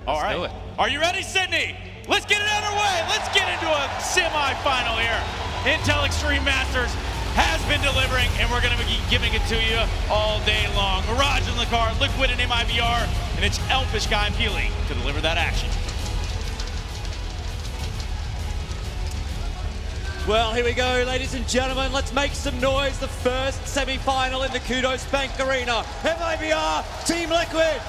All right. Let's do it. Are you ready, Sydney? Let's get it underway. Let's get into a semi-final here. Intel Extreme Masters has been delivering, and we're going to be giving it to you all day long. Mirage in the car, Liquid and MIBR, and it's Elfish Guy Peely to deliver that action. Well, here we go, ladies and gentlemen. Let's make some noise. The first semi-final in the Qudos Bank Arena. MIBR, Team Liquid.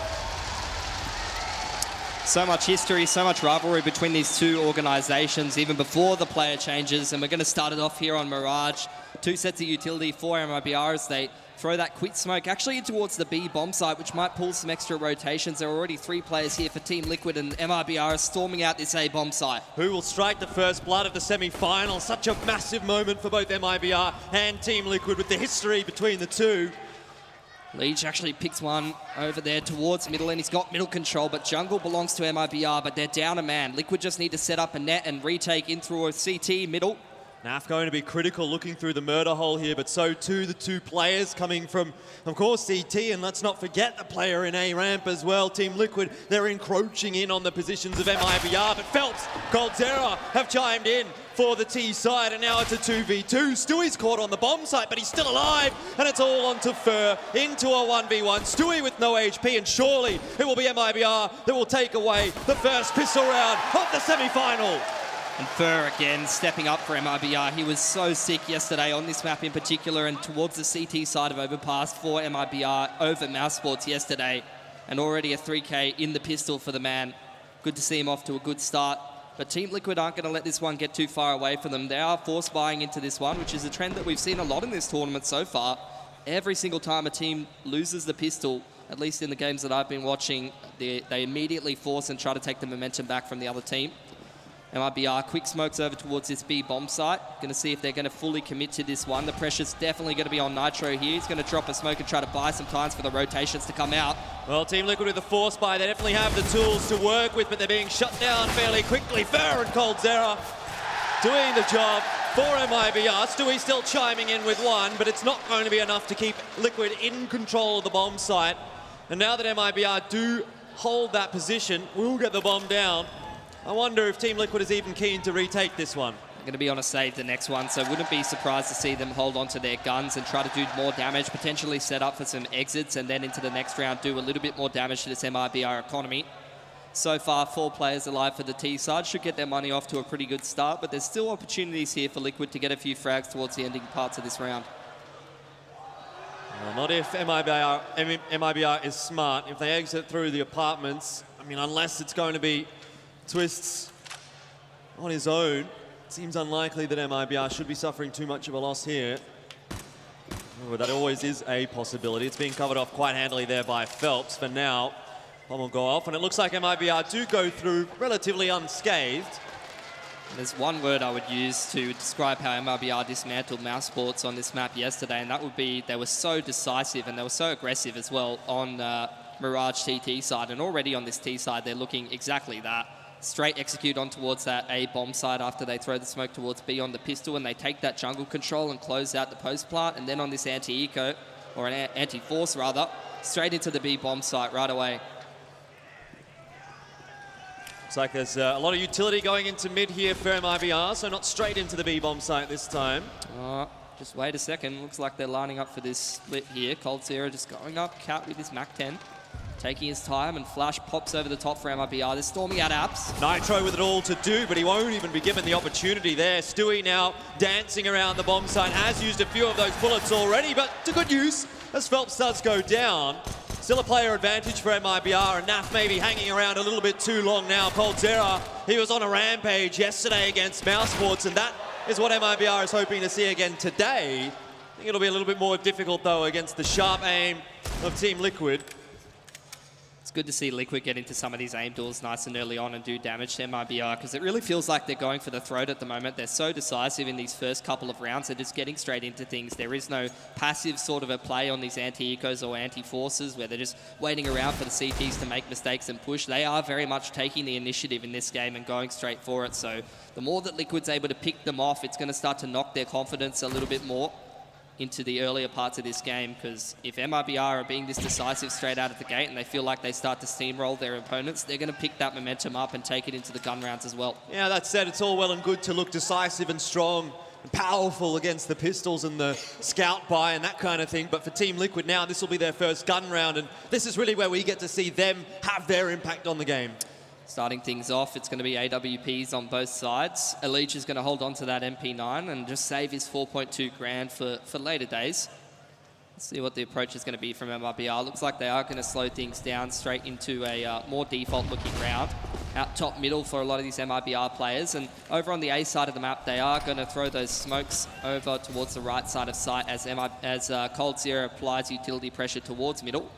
So much history, so much rivalry between these two organizations, even before the player changes. And we're going to start it off here on Mirage. 2 sets of utility for MIBR as they throw that quit smoke actually towards the B bomb site, which might pull some extra rotations. There are already 3 players here for Team Liquid, and MIBR are storming out this A bomb site. Who will strike the first blood of the semi-final? Such a massive moment for both MIBR and Team Liquid with the history between the two. Leach actually picks one over there towards middle, and he's got middle control, but jungle belongs to MIBR, but they're down a man. Liquid just need to set up a net and retake in through a CT middle. Naf going to be critical looking through the murder hole here, but so too the 2 players coming from, of course, CT, and let's not forget the player in A ramp as well. Team Liquid, they're encroaching in on the positions of MIBR, but Phelps, Coldzera have chimed in for the T side, and now it's a 2v2. Stewie's caught on the bomb site, but he's still alive, and it's all on to Fur into a 1v1. Stewie with no HP, and surely it will be MIBR that will take away the first pistol round of the semi-final. And Fur again stepping up for MIBR. He was so sick yesterday on this map in particular, and towards the CT side of overpass for MIBR over Mouse Sports yesterday. And already a 3K in the pistol for the man. Good to see him off to a good start. But Team Liquid aren't going to let this one get too far away from them. They are force buying into this one, which is a trend that we've seen a lot in this tournament so far. Every single time a team loses the pistol, at least in the games that I've been watching, they immediately force and try to take the momentum back from the other team. MIBR quick smokes over towards this B bomb site. Going to see if they're going to fully commit to this one. The pressure's definitely going to be on Nitro here. He's going to drop a smoke and try to buy some time for the rotations to come out. Well, Team Liquid with the force buy, they definitely have the tools to work with, but they're being shut down fairly quickly. Fur and Coldzera doing the job for MIBR. Stewie still chiming in with one, but it's not going to be enough to keep Liquid in control of the bomb site. And now that MIBR do hold that position, we'll get the bomb down. I wonder if Team Liquid is even keen to retake this one. They're going to be on a save the next one, so wouldn't be surprised to see them hold on to their guns and try to do more damage, potentially set up for some exits, and then into the next round do a little bit more damage to this MIBR economy. So far, 4 players alive for the T side. Should get their money off to a pretty good start, but there's still opportunities here for Liquid to get a few frags towards the ending parts of this round. Well, not if MIBR is smart. If they exit through the apartments, I mean, unless it's going to be Twists on his own, it seems unlikely that MIBR should be suffering too much of a loss here. But that always is a possibility. It's being covered off quite handily there by Phelps. For now, bomb will go off, and it looks like MIBR do go through relatively unscathed. There's one word I would use to describe how MIBR dismantled Mouse Sports on this map yesterday, and that would be they were so decisive and they were so aggressive as well on Mirage TT side, and already on this T side they're looking exactly that. Straight execute on towards that A bomb side after they throw the smoke towards B on the pistol, and they take that jungle control and close out the post plant, and then on this anti-eco, or an anti-force rather, straight into the B bomb site right away. Looks like there's a lot of utility going into mid here for MIBR, so not straight into the B bomb site this time. Just wait a second, looks like they're lining up for this split here. Coldzera just going up, Cat with his Mac 10. Taking his time, and Flash pops over the top for MIBR. They're storming out apps. Nitro with it all to do, but he won't even be given the opportunity there. Stewie now dancing around the bomb site, has used a few of those bullets already, but to good use as Phelps does go down. Still a player advantage for MIBR, and Naf maybe hanging around a little bit too long now. Coldzera, he was on a rampage yesterday against Mouse Sports, and that is what MIBR is hoping to see again today. I think it'll be a little bit more difficult, though, against the sharp aim of Team Liquid. It's good to see Liquid get into some of these aim duels nice and early on and do damage to MIBR, because it really feels like they're going for the throat at the moment. They're so decisive in these first couple of rounds. They're just getting straight into things. There is no passive sort of a play on these anti-ecos or anti-forces where they're just waiting around for the CTs to make mistakes and push. They are very much taking the initiative in this game and going straight for it. So the more that Liquid's able to pick them off, it's going to start to knock their confidence a little bit more. into the earlier parts of this game, because if MIBR are being this decisive straight out of the gate and they feel like they start to steamroll their opponents, they're going to pick that momentum up and take it into the gun rounds as well. Yeah, that said, it's all well and good to look decisive and strong and powerful against the pistols and the scout buy and that kind of thing, but for Team Liquid now, this will be their first gun round, and this is really where we get to see them have their impact on the game. Starting things off, it's going to be AWPs on both sides. Elige is going to hold on to that MP9 and just save his 4.2 grand for later days. Let's see what the approach is going to be from MIBR. Looks like they are going to slow things down straight into a more default-looking round. Out top middle for a lot of these MIBR players. And over on the A side of the map, they are going to throw those smokes over towards the right side of sight as coldzera applies utility pressure towards middle.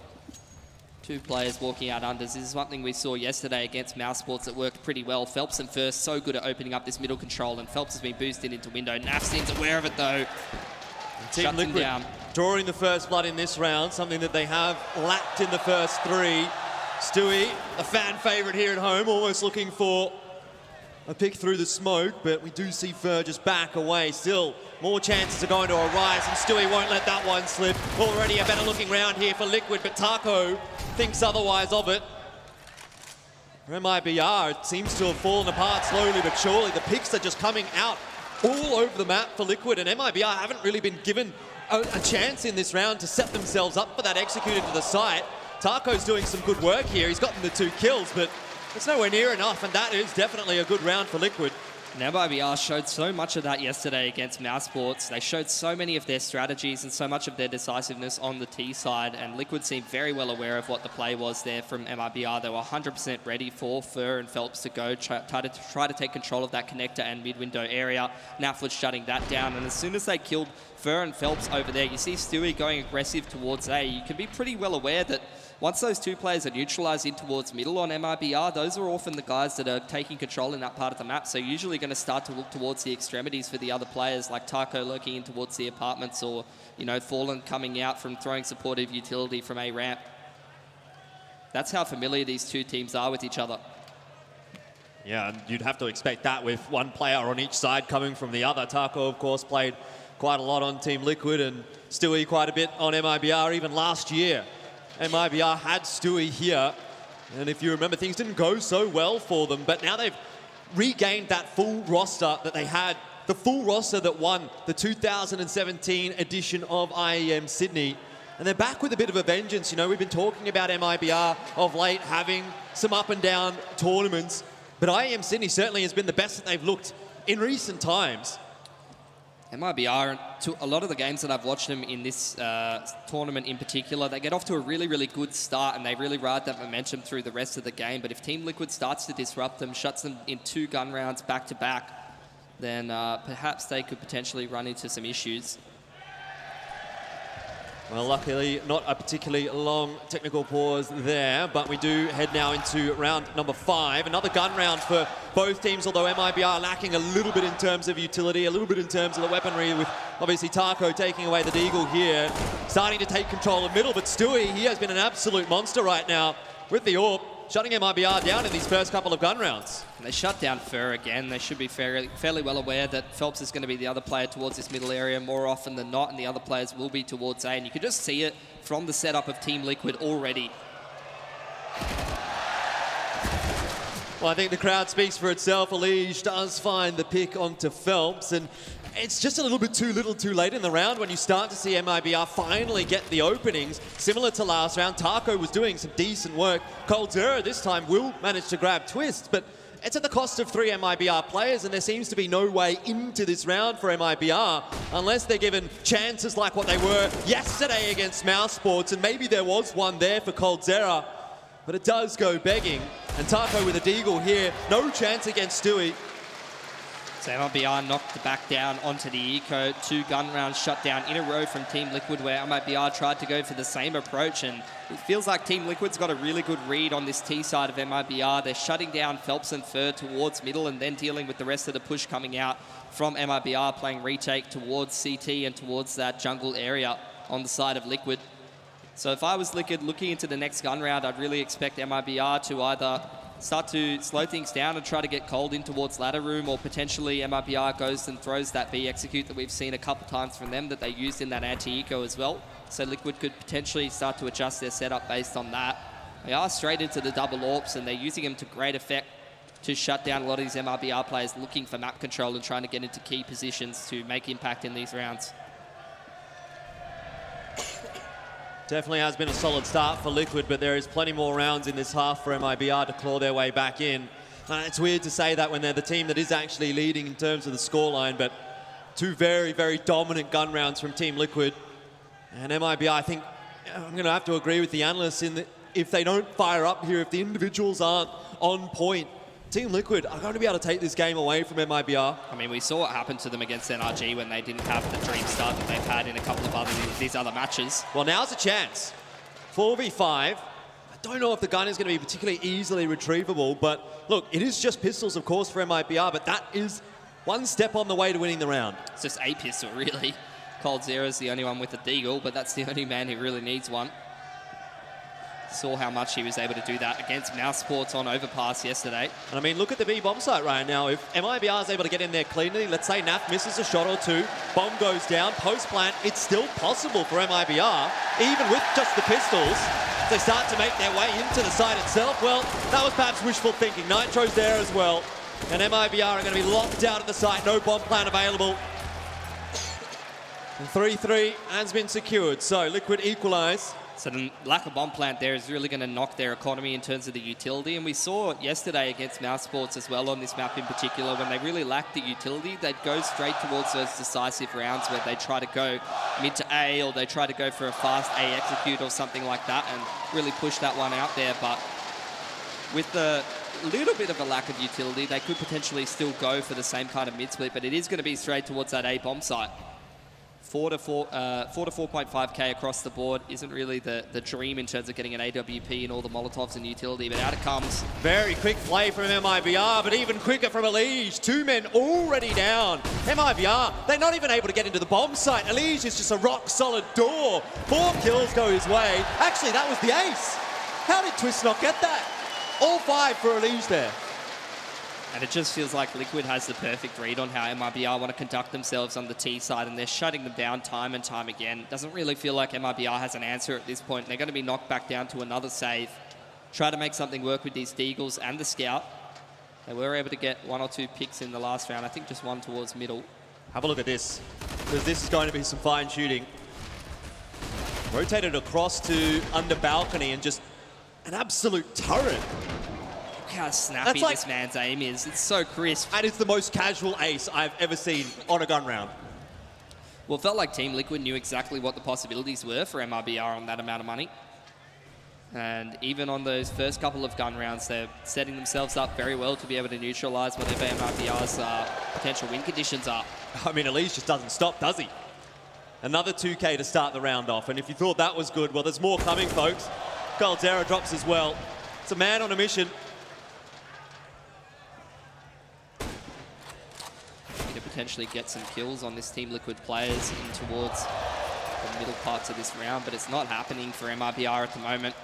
Two players walking out unders. This is one thing we saw yesterday against Mouse Sports that worked pretty well. Phelps and First so good at opening up this middle control, and Phelps has been boosted into window. Naf seems aware of it though. Team Liquid drawing the first blood in this round, something that they have lacked in the first three. Stewie, a fan favourite here at home, almost looking for a pick through the smoke, but we do see Fur just back away. Still, more chances are going to arise, and Stewie won't let that one slip. Already a better looking round here for Liquid, but Taco thinks otherwise of it. MIBR, it seems to have fallen apart slowly but surely. The picks are just coming out all over the map for Liquid, and MIBR haven't really been given a chance in this round to set themselves up for that executed to the site. Taco's doing some good work here. He's gotten the 2 kills, but it's nowhere near enough, and that is definitely a good round for Liquid. And MIBR showed so much of that yesterday against Mouse Sports. They showed so many of their strategies and so much of their decisiveness on the T side, and Liquid seemed very well aware of what the play was there from MIBR. They were 100% ready for Fur and Phelps to go, try to take control of that connector and mid-window area. Naf was shutting that down, and as soon as they killed Fur and Phelps over there, you see Stewie going aggressive towards A. You can be pretty well aware that once those two players are neutralized in towards middle on MIBR, those are often the guys that are taking control in that part of the map. So usually going to start to look towards the extremities for the other players, like Taco lurking in towards the apartments, or, you know, Fallen coming out from throwing supportive utility from A ramp. That's how familiar these two teams are with each other. Yeah, and you'd have to expect that with one player on each side coming from the other. Taco, of course, played quite a lot on Team Liquid, and Stewie quite a bit on MIBR even last year. MIBR had Stewie here, and if you remember, things didn't go so well for them, but now they've regained that full roster that they had, the full roster that won the 2017 edition of IEM Sydney, and they're back with a bit of a vengeance. You know, we've been talking about MIBR of late having some up and down tournaments, but IEM Sydney certainly has been the best that they've looked in recent times. MIBR, to a lot of the games that I've watched them in this tournament in particular, they get off to a really, really good start and they really ride that momentum through the rest of the game. But if Team Liquid starts to disrupt them, shuts them in 2 gun rounds back to back, then perhaps they could potentially run into some issues. Well, luckily, not a particularly long technical pause there, but we do head now into round number 5. Another gun round for both teams, although MIBR lacking a little bit in terms of utility, a little bit in terms of the weaponry, with obviously Taco taking away the Deagle here, starting to take control of middle, but Stewie, he has been an absolute monster right now with the AWP, shutting MIBR down in these first couple of gun rounds. And they shut down Fur again. They should be fairly well aware that Phelps is going to be the other player towards this middle area more often than not, and the other players will be towards A. And you can just see it from the setup of Team Liquid already. Well, I think the crowd speaks for itself. Elige does find the pick onto Phelps, and it's just a little bit too little too late in the round when you start to see MIBR finally get the openings. Similar to last round, Taco was doing some decent work. coldzera this time will manage to grab twists, but it's at the cost of 3 MIBR players, and there seems to be no way into this round for MIBR unless they're given chances like what they were yesterday against Mouse Sports, and maybe there was one there for coldzera, but it does go begging. And Taco with a Deagle here, no chance against Stewie. So MIBR knocked back down onto the Eco. 2 gun rounds shut down in a row from Team Liquid, where MIBR tried to go for the same approach, and it feels like Team Liquid's got a really good read on this T side of MIBR. They're shutting down Phelps and Fur towards middle and then dealing with the rest of the push coming out from MIBR, playing retake towards CT and towards that jungle area on the side of Liquid. So if I was Liquid looking into the next gun round, I'd really expect MIBR to either start to slow things down and try to get cold in towards ladder room, or potentially MIBR goes and throws that B execute that we've seen a couple times from them that they used in that anti-eco as well. So Liquid could potentially start to adjust their setup based on that. They are straight into the double AWPs, and they're using them to great effect to shut down a lot of these MIBR players looking for map control and trying to get into key positions to make impact in these rounds. Definitely has been a solid start for Liquid, but there is plenty more rounds in this half for MIBR to claw their way back in. It's weird to say that when they're the team that is actually leading in terms of the scoreline, but two very, very dominant gun rounds from Team Liquid. And MIBR, I think I'm going to have to agree with the analysts in that if they don't fire up here, if the individuals aren't on point, Team Liquid are going to be able to take this game away from MIBR. I mean, we saw what happened to them against NRG when they didn't have the dream start that they've had in a couple of these other matches. Well, now's a chance. 4v5. I don't know if the gun is going to be particularly easily retrievable, but look, it is just pistols, of course, for MIBR, but that is one step on the way to winning the round. It's just a pistol, really. coldzera's the only one with a deagle, but that's the only man who really needs one. Saw how much he was able to do that against Mousesports on Overpass yesterday. And I mean, look at the B bomb site right now. If MIBR is able to get in there cleanly, let's say NAF misses a shot or two, bomb goes down, post-plant, it's still possible for MIBR, even with just the pistols. They start to make their way into the site itself. Well, that was perhaps wishful thinking. Nitro's there as well. And MIBR are going to be locked out of the site. No bomb plan available. 3-3 has been secured. So Liquid equalise. So the lack of bomb plant there is really going to knock their economy in terms of the utility. And we saw it yesterday against Mousesports as well on this map in particular. When they really lacked the utility, they'd go straight towards those decisive rounds where they try to go mid to A, or they try to go for a fast A execute or something like that and really push that one out there. But with the little bit of a lack of utility, they could potentially still go for the same kind of mid-split, but it is going to be straight towards that A bomb site. 4 to 4.5k across the board isn't really the dream in terms of getting an AWP and all the Molotovs and utility, but out it comes. Very quick play from MIBR, but even quicker from Elige. Two men already down. MIBR, they're not even able to get into the bomb site. Elige is just a rock-solid door. 4 kills go his way. Actually, that was the ace. How did Twist not get that? All 5 for Elige there. And it just feels like Liquid has the perfect read on how MIBR want to conduct themselves on the T side, and they're shutting them down time and time again. Doesn't really feel like MIBR has an answer at this point. They're going to be knocked back down to another save. Try to make something work with these Deagles and the Scout. They were able to get 1 or 2 picks in the last round. I think just one towards middle. Have a look at this, because this is going to be some fine shooting. Rotated across to under balcony and just an absolute turret. Look how snappy this man's aim is. It's so crisp. And it's the most casual ace I've ever seen on a gun round. Well, it felt like Team Liquid knew exactly what the possibilities were for MIBR on that amount of money. And even on those first couple of gun rounds, they're setting themselves up very well to be able to neutralize whatever MIBR's potential win conditions are. I mean, Elige just doesn't stop, does he? Another 2k to start the round off. And if you thought that was good, well, there's more coming, folks. coldzera drops as well. It's a man on a mission. To potentially get some kills on this Team Liquid players in towards the middle parts of this round, but it's not happening for MIBR at the moment.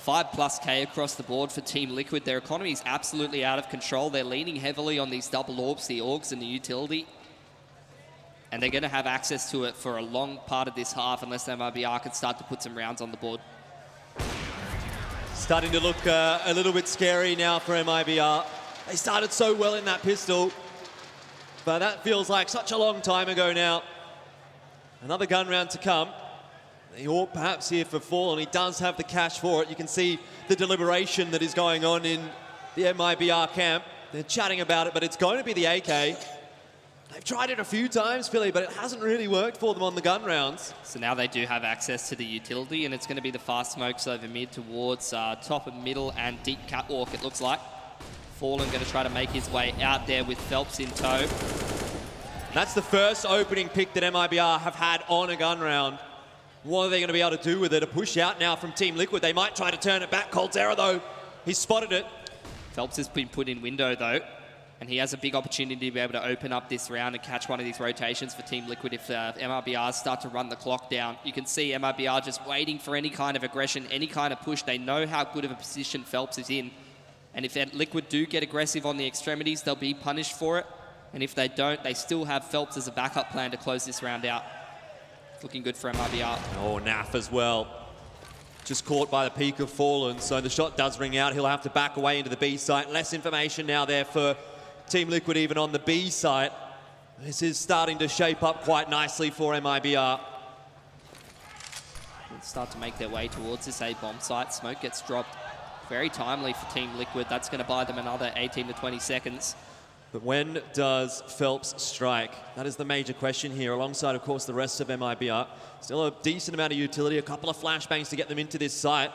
5+K across the board for Team Liquid. Their economy is absolutely out of control. They're leaning heavily on these double AWPs, the AUGs and the utility, and they're going to have access to it for a long part of this half unless MIBR can start to put some rounds on the board. Starting to look a little bit scary now for MIBR. They started so well in that pistol, but that feels like such a long time ago now. Another gun round to come. They ought perhaps here for Fall, and he does have the cash for it. You can see the deliberation that is going on in the MIBR camp. They're chatting about it, but it's going to be the AK. They've tried it a few times, Philly, but it hasn't really worked for them on the gun rounds. So now they do have access to the utility, and it's going to be the fast smokes over mid towards top of middle and deep catwalk, it looks like. Fallen going to try to make his way out there with Phelps in tow. That's the first opening pick that MIBR have had on a gun round. What are they going to be able to do with it? A push out now from Team Liquid. They might try to turn it back. coldzera, though, he's spotted it. Phelps has been put in window, though, and he has a big opportunity to be able to open up this round and catch one of these rotations for Team Liquid if MIBR start to run the clock down. You can see MIBR just waiting for any kind of aggression, any kind of push. They know how good of a position Phelps is in. And if Liquid do get aggressive on the extremities, they'll be punished for it. And if they don't, they still have Phelps as a backup plan to close this round out. Looking good for MIBR. Oh, Naf as well. Just caught by the peak of Fallen, so the shot does ring out. He'll have to back away into the B site. Less information now there for Team Liquid even on the B site. This is starting to shape up quite nicely for MIBR. They'll start to make their way towards this A bomb site. Smoke gets dropped very timely for Team Liquid. That's going to buy them another 18 to 20 seconds. But when does Phelps strike? That is the major question here, alongside, of course, the rest of MIBR. Still a decent amount of utility, a couple of flashbangs to get them into this site.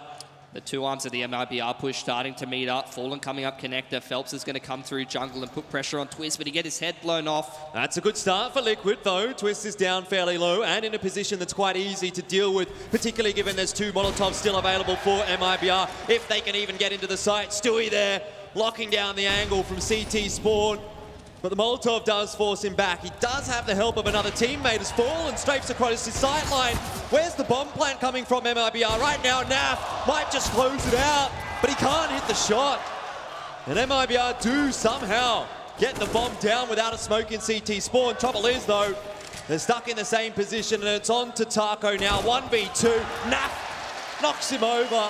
The two arms of the MIBR push starting to meet up. Fallen coming up connector. Phelps is going to come through jungle and put pressure on Twist, but he get his head blown off. That's a good start for Liquid, though. Twist is down fairly low and in a position that's quite easy to deal with, particularly given there's 2 Molotovs still available for MIBR. If they can even get into the site. Stewie there, locking down the angle from CT Spawn. But the Molotov does force him back. He does have the help of another teammate as Fallen strafes across his sideline. Where's the bomb plant coming from MIBR? Right now, Naf might just close it out, but he can't hit the shot. And MIBR do somehow get the bomb down without a smoke in CT Spawn. Trouble is, though, they're stuck in the same position, and it's on to Taco now. 1v2. Naf knocks him over.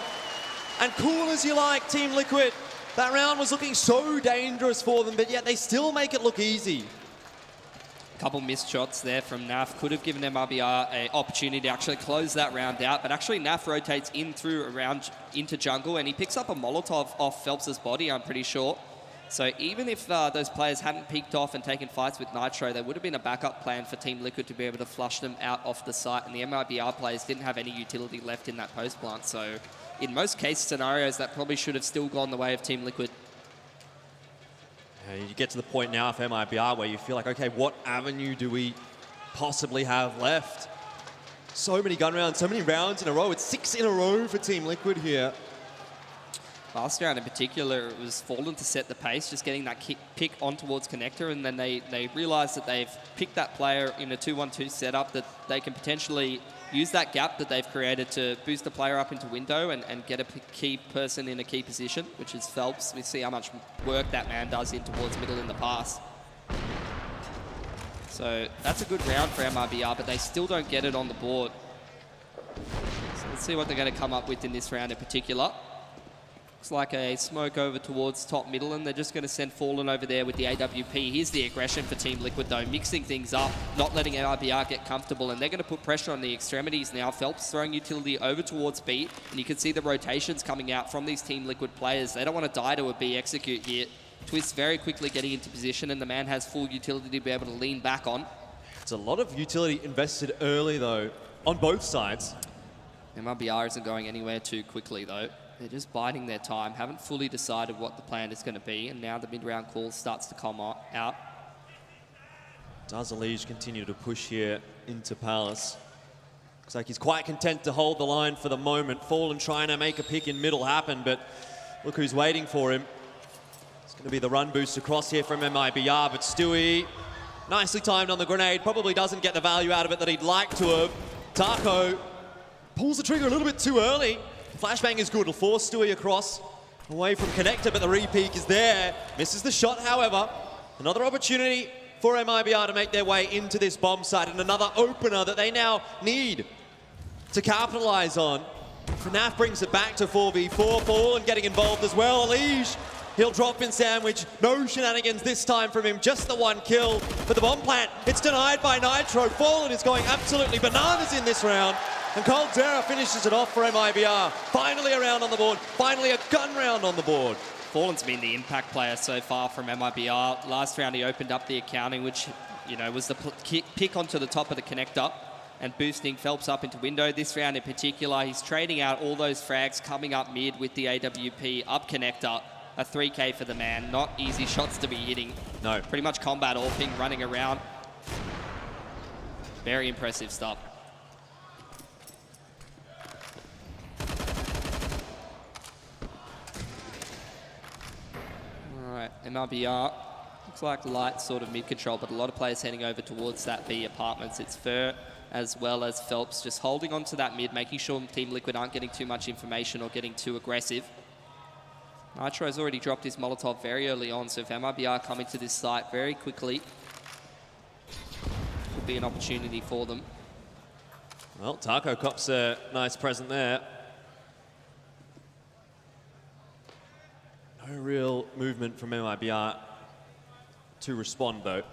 And cool as you like, Team Liquid. That round was looking so dangerous for them, but yet they still make it look easy. A couple missed shots there from Naf. Could have given MIBR an opportunity to actually close that round out, but actually Naf rotates in through around into jungle, and he picks up a Molotov off Phelps' body, I'm pretty sure. So even if those players hadn't peeked off and taken fights with Nitro, there would have been a backup plan for Team Liquid to be able to flush them out off the site, and the MIBR players didn't have any utility left in that post plant. So in most case scenarios, that probably should have still gone the way of Team Liquid. You get to the point now of MIBR where you feel like, okay, what avenue do we possibly have left? So many gun rounds, so many rounds in a row. It's 6 in a row for Team Liquid here. Last round in particular, it was Fallen to set the pace, just getting that pick on towards connector, and then they realised that they've picked that player in a 2-1-2 setup, that they can potentially use that gap that they've created to boost the player up into window and get a key person in a key position, which is Phelps. We see how much work that man does in towards middle in the pass. So that's a good round for MIBR, but they still don't get it on the board. So let's see what they're going to come up with in this round in particular. Looks like a smoke over towards top middle, and they're just going to send Fallen over there with the AWP. Here's the aggression for Team Liquid, though, mixing things up, not letting MIBR get comfortable, and they're going to put pressure on the extremities now. Phelps throwing utility over towards B, and you can see the rotations coming out from these Team Liquid players. They don't want to die to a B execute here. Twist very quickly getting into position, and the man has full utility to be able to lean back on. It's a lot of utility invested early, though, on both sides. MIBR isn't going anywhere too quickly, though. They're just biding their time, haven't fully decided what the plan is going to be, and now the mid-round call starts to come out. Does Elige continue to push here into Palace? Looks like he's quite content to hold the line for the moment. Fallen trying to make a pick in middle happen, but look who's waiting for him. It's going to be the run boost across here from MIBR, but Stewie, nicely timed on the grenade, probably doesn't get the value out of it that he'd like to have. Taco pulls the trigger a little bit too early. Flashbang is good, it'll force Stewie across, away from connector, but the re-peek is there. Misses the shot, however. Another opportunity for MIBR to make their way into this bomb site, and another opener that they now need to capitalize on. FNAF brings it back to 4v4, Fallen getting involved as well. Elige, he'll drop in sandwich. No shenanigans this time from him, just the one kill. But the bomb plant, it's denied by Nitro. Fallen is going absolutely bananas in this round. And Caldera finishes it off for MIBR. Finally a round on the board. Finally a gun round on the board. Fallen's been the impact player so far from MIBR. Last round he opened up the accounting, which was the pick onto the top of the connector and boosting Phelps up into window. This round in particular, he's trading out all those frags coming up mid with the AWP up connector. A 3K for the man. Not easy shots to be hitting. No. Pretty much combat AWPing, running around. Very impressive stuff. MIBR, looks like light sort of mid-control, but a lot of players heading over towards that B apartments. It's Fur as well as Phelps just holding on to that mid, making sure Team Liquid aren't getting too much information or getting too aggressive. Nitro's already dropped his Molotov very early on, so if MIBR come into this site very quickly, could be an opportunity for them. Well, Taco cops a nice present there. No real movement from MIBR to respond, though.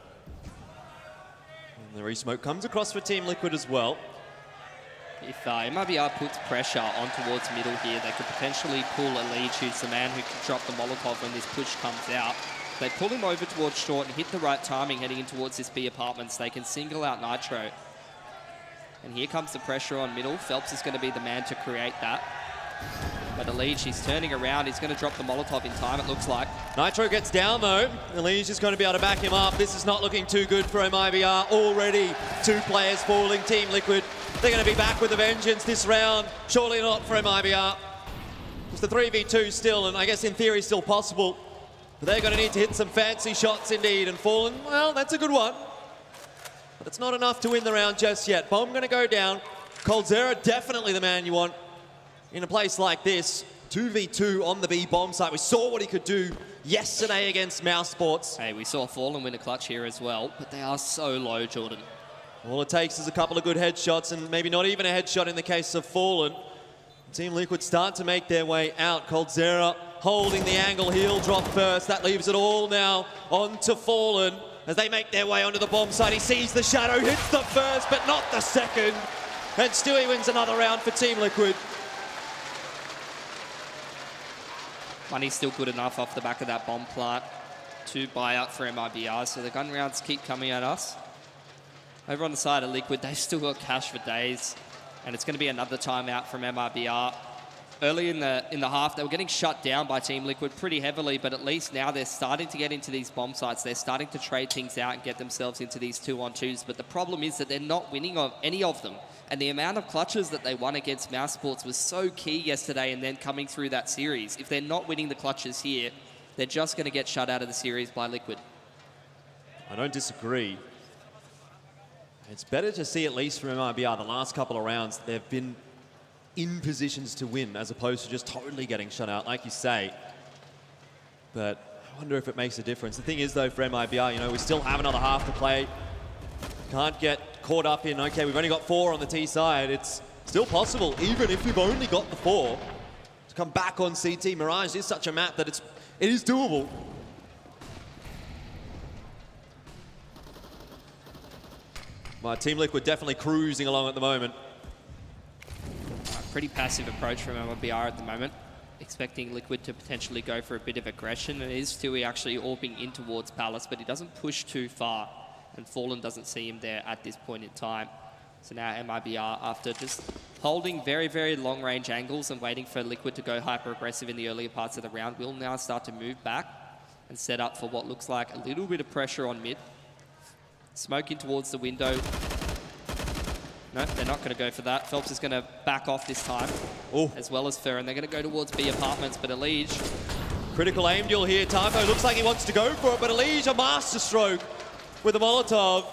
And the resmoke comes across for Team Liquid as well. If MIBR puts pressure on towards middle here, they could potentially pull a lead, who's the man who can drop the Molotov when this push comes out. They pull him over towards short and hit the right timing heading in towards this B apartments. They can single out Nitro. And here comes the pressure on middle. Phelps is going to be the man to create that. But Elige, he's turning around. He's going to drop the Molotov in time, it looks like. Nitro gets down, though. Elige is going to be able to back him up. This is not looking too good for MIBR. Already 2 players falling. Team Liquid, they're going to be back with a vengeance this round. Surely not for MIBR. It's the 3v2 still, and I guess in theory still possible. But they're going to need to hit some fancy shots indeed. And Fallen, well, that's a good one. But it's not enough to win the round just yet. Bomb going to go down. Coldzera, definitely the man you want in a place like this. 2v2 on the B bomb site. We saw what he could do yesterday against Mouse Sports. Hey, we saw Fallen win a clutch here as well, but they are so low, Jordan. All it takes is a couple of good headshots, and maybe not even a headshot in the case of Fallen. Team Liquid start to make their way out. Coldzera holding the angle. He'll drop first. That leaves it all now on to Fallen as they make their way onto the bomb site. He sees the shadow, hits the first, but not the second. And Stewie wins another round for Team Liquid. Money's still good enough off the back of that bomb plant to buy out for MIBR, so the gun rounds keep coming at us. Over on the side of Liquid, they've still got cash for days, and it's going to be another timeout from MIBR. Early in the half, they were getting shut down by Team Liquid pretty heavily, but at least now they're starting to get into these bomb sites. They're starting to trade things out and get themselves into these 2-on-2s, but the problem is that they're not winning on any of them. And the amount of clutches that they won against Mouse Sports was so key yesterday and then coming through that series. If they're not winning the clutches here, they're just going to get shut out of the series by Liquid. I don't disagree. It's better to see, at least from MIBR, the last couple of rounds, they've been in positions to win as opposed to just totally getting shut out, like you say. But I wonder if it makes a difference. The thing is, though, for MIBR, you know, we still have another half to play. Can't get caught up in, okay, we've only got 4 on the T side. It's still possible, even if we've only got the 4, to come back on CT. Mirage is such a map that it is doable. My Team Liquid definitely cruising along at the moment. Pretty passive approach from MIBR at the moment, expecting Liquid to potentially go for a bit of aggression. It is Stewie actually orbing in towards Palace, but he doesn't push too far, and Fallen doesn't see him there at this point in time. So now MIBR, after just holding very, very long-range angles and waiting for Liquid to go hyper-aggressive in the earlier parts of the round, will now start to move back and set up for what looks like a little bit of pressure on mid. Smoke in towards the window. No, they're not going to go for that. Phelps is going to back off this time, as well as Fer, and they're going to go towards B apartments, but Elige. Critical aim duel here. Taco looks like he wants to go for it, but Elige, a master stroke with a Molotov,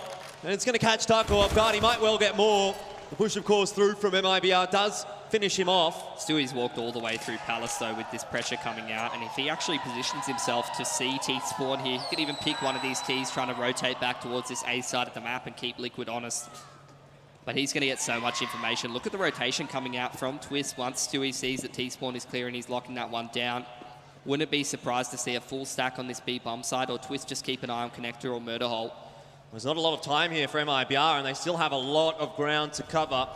and it's going to catch Taco off guard. He might well get more. The push, of course, through from MIBR does finish him off. Stewie's walked all the way through Palace, though, with this pressure coming out, and if he actually positions himself to see teeth spawn here, he could even pick one of these tees, trying to rotate back towards this A side of the map and keep Liquid honest. But he's going to get so much information. Look at the rotation coming out from Twist once Stewie sees that T-Spawn is clear and he's locking that one down. Wouldn't be surprised to see a full stack on this B bomb side, or Twist just keep an eye on Connector or Murder Hole. There's not a lot of time here for MIBR, and they still have a lot of ground to cover.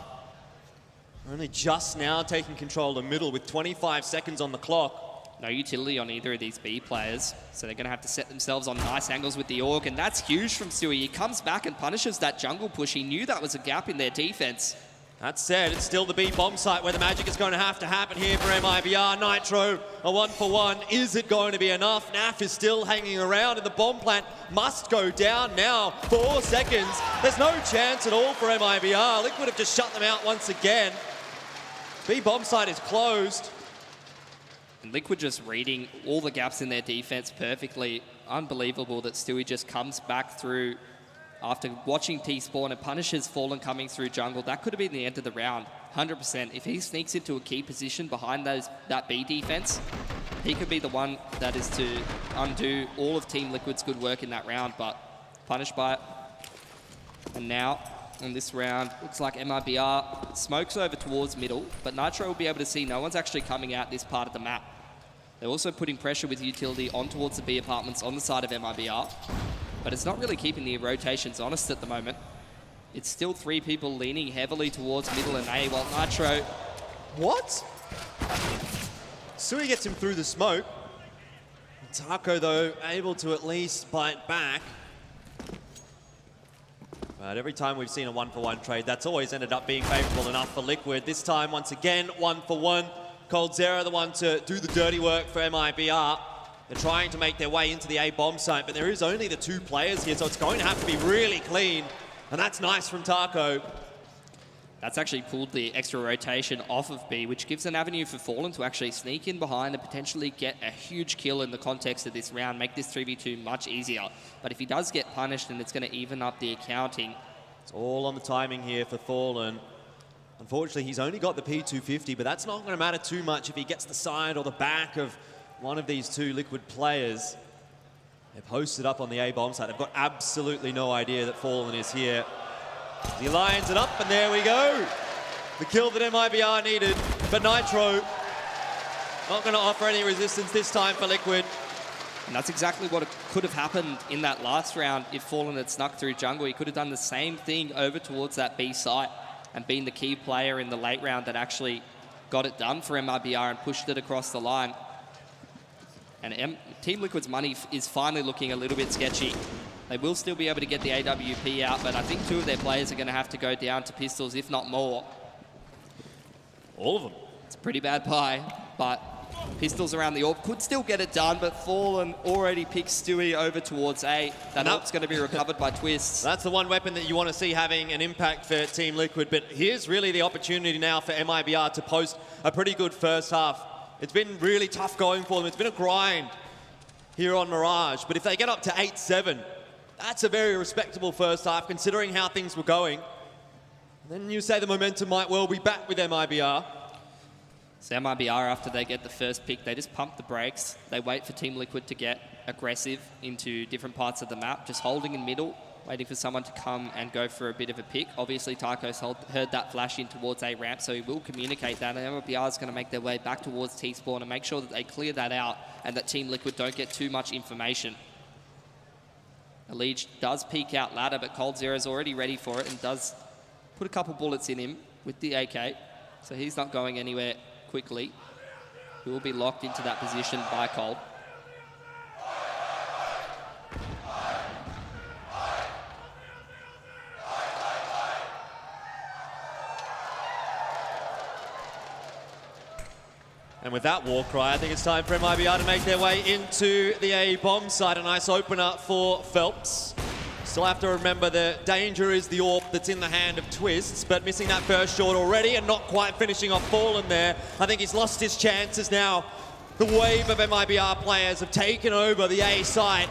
Only just now taking control of the middle with 25 seconds on the clock. No utility on either of these B players, so they're going to have to set themselves on nice angles with the AUG, and that's huge from Stewie. He comes back and punishes that jungle push. He knew that was a gap in their defense. That said, it's still the B bomb site where the magic is going to have to happen here for MIBR. Nitro, a 1-for-1. Is it going to be enough? NAF is still hanging around, and the bomb plant must go down now. 4 seconds. There's no chance at all for MIBR. Liquid have just shut them out once again. B bomb site is closed. And Liquid just reading all the gaps in their defense perfectly. Unbelievable that Stewie just comes back through after watching T-Spawn and punishes Fallen coming through jungle. That could have been the end of the round, 100%. If he sneaks into a key position behind that B defense, he could be the one that is to undo all of Team Liquid's good work in that round, but punished by it. And now, on this round, looks like MIBR smokes over towards middle, but Nitro will be able to see no one's actually coming out this part of the map. They're also putting pressure with utility on towards the B apartments on the side of MIBR, but it's not really keeping the rotations honest at the moment. It's still 3 people leaning heavily towards middle and A, while Nitro... What? Sui gets him through the smoke. Taco, though, able to at least bite back. But every time we've seen a 1-for-1 trade, that's always ended up being favorable enough for Liquid. This time, once again, 1-for-1. coldzera the one to do the dirty work for MIBR. They're trying to make their way into the A bomb site, but there is only the 2 players here, so it's going to have to be really clean. And that's nice from Taco. That's actually pulled the extra rotation off of B, which gives an avenue for Fallen to actually sneak in behind and potentially get a huge kill in the context of this round, make this 3v2 much easier. But if he does get punished, then it's going to even up the accounting. It's all on the timing here for Fallen. Unfortunately, he's only got the P250, but that's not going to matter too much if he gets the side or the back of one of these 2 Liquid players. They're posted up on the A bomb site. They've got absolutely no idea that Fallen is here. He lines it up, and there we go. The kill that MIBR needed, but Nitro not going to offer any resistance this time for Liquid. And that's exactly what could have happened in that last round if Fallen had snuck through jungle. He could have done the same thing over towards that B site and been the key player in the late round that actually got it done for MIBR and pushed it across the line. And Team Liquid's money is finally looking a little bit sketchy. They will still be able to get the AWP out, but I think 2 of their players are going to have to go down to pistols, if not more. All of them. It's a pretty bad pie, but pistols around the AWP could still get it done, but Fallen already picks Stewie over towards A. That AWP's going to be recovered by Twists. That's the one weapon that you want to see having an impact for Team Liquid, but here's really the opportunity now for MIBR to post a pretty good first half. It's been really tough going for them. It's been a grind here on Mirage, but if they get up to 8-7, that's a very respectable first half, considering how things were going. And then you say the momentum might well be back with MIBR. So MIBR, after they get the first pick, they just pump the brakes. They wait for Team Liquid to get aggressive into different parts of the map, just holding in middle, waiting for someone to come and go for a bit of a pick. Obviously, Taco's heard that flash in towards A ramp, so he will communicate that, and MIBR is going to make their way back towards T-spawn and make sure that they clear that out and that Team Liquid don't get too much information. Elige does peek out ladder, but coldzera's already ready for it and does put a couple bullets in him with the AK, so he's not going anywhere quickly. He will be locked into that position by Cold. And with that war cry, I think it's time for MIBR to make their way into the A bomb site. A nice opener for Phelps. Still have to remember the danger is the AWP that's in the hand of Twists, but missing that first shot already and not quite finishing off Fallen there. I think he's lost his chances now. The wave of MIBR players have taken over the A site,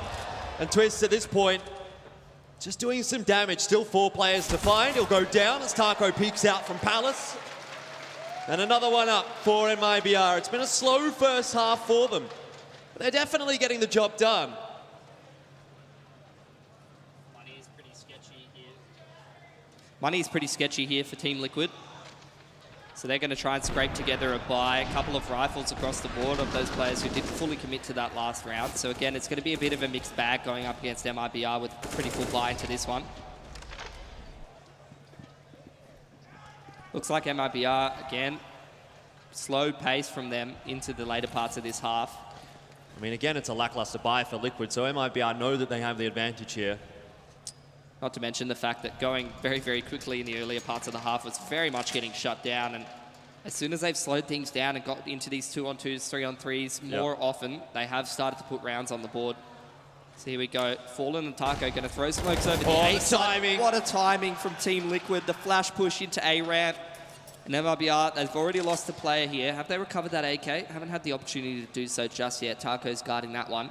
and Twists at this point just doing some damage. Still 4 players to find. He'll go down as Taco peeks out from Palace. And another one up for MIBR. It's been a slow first half for them, but they're definitely getting the job done. Money's pretty sketchy here for Team Liquid. So they're going to try and scrape together a buy, a couple of rifles across the board of those players who didn't fully commit to that last round. So again, it's going to be a bit of a mixed bag going up against MIBR with a pretty full buy into this one. Looks like MIBR, again, slow pace from them into the later parts of this half. I mean, again, it's a lackluster buy for Liquid, so MIBR know that they have the advantage here. Not to mention the fact that going very, very quickly in the earlier parts of the half was very much getting shut down. And as soon as they've slowed things down and got into these 2-on-2s, 3-on-3s more often, they have started to put rounds on the board. So here we go. Fallen and Taco going to throw smokes over the A side. What a timing from Team Liquid. The flash push into A ramp. And MIBR, they've already lost a player here. Have they recovered that AK? Haven't had the opportunity to do so just yet. Taco's guarding that one.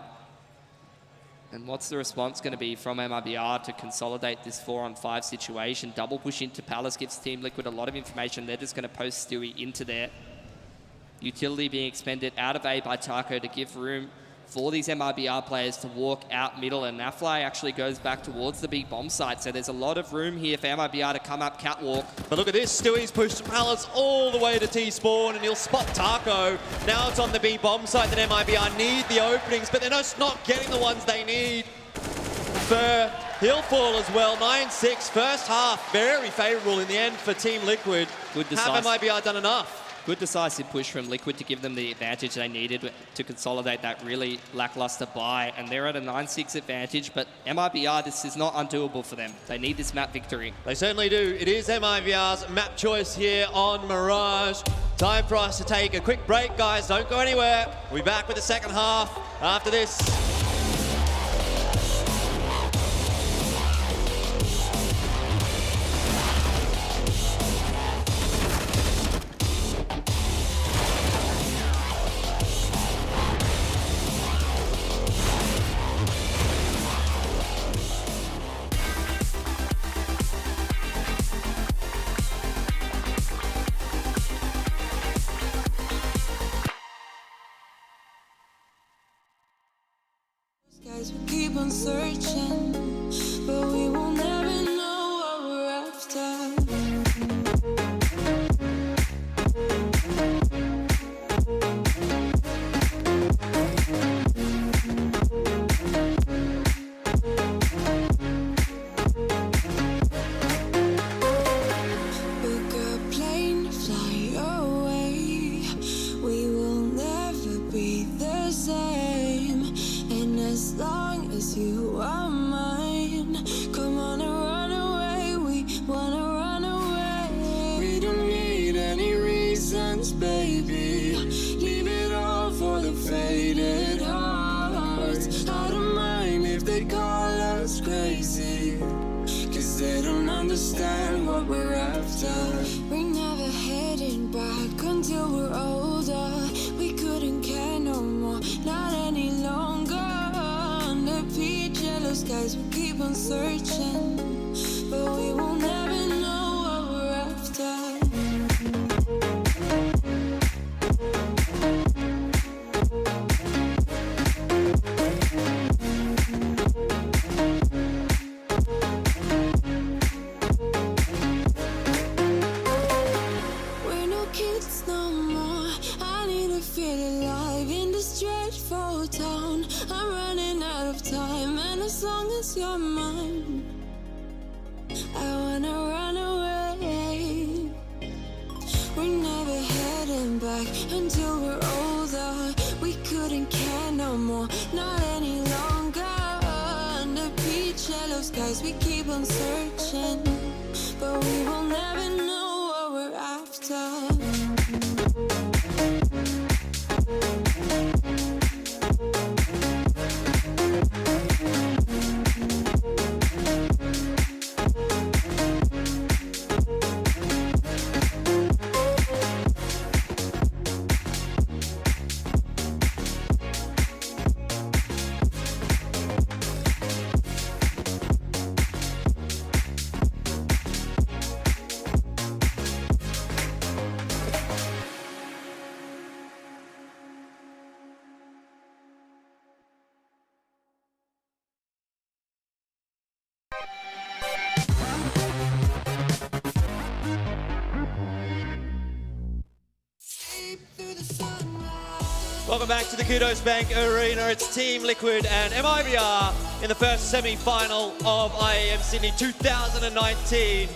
And what's the response going to be from MIBR to consolidate this 4-on-5 situation? Double push into Palace gives Team Liquid a lot of information. They're just going to post Stewie into there. Utility being expended out of A by Taco to give room for these MIBR players to walk out middle, and Nafly actually goes back towards the big bomb site, so there's a lot of room here for MIBR to come up catwalk. But look at this, Stewie's pushed Palace all the way to T-spawn, and he'll spot Taco. Now it's on the B bomb site that MIBR need the openings, but they're just not getting the ones they need. He'll fall as well, 9-6, first half, very favourable in the end for Team Liquid. Good Have MIBR done enough? Good decisive push from Liquid to give them the advantage they needed to consolidate that really lackluster buy, and they're at a 9-6 advantage, but MIBR, this is not undoable for them. They need this map victory. They certainly do. It is MIBR's map choice here on Mirage. Time for us to take a quick break, guys. Don't go anywhere. We'll be back with the second half after this. Guys, we keep on searching, but we will never know what we're after. Book a plane, fly away. We will never be the same. And as long as you are mine, come on and run away. We wanna run away. We don't need any reasons, baby. Leave it all for the faded hearts. I don't mind if they call us crazy, 'cause they don't understand what we're after. We're never heading back until we're older. We couldn't care no more, not any longer. Under peach yellow skies, we keep on searching, but we will never know what we're after. We're no kids no more. I need to feel alive in this dreadful town. I'm running out of time, and as long as you're mine, I wanna run away. We're never heading back until we're older. We couldn't care no more, not any longer. Under peach yellow skies, we keep on searching, but we will never know what we're after. Welcome back to the Qudos Bank Arena. It's Team Liquid and MIBR in the first semi-final of IEM Sydney 2019.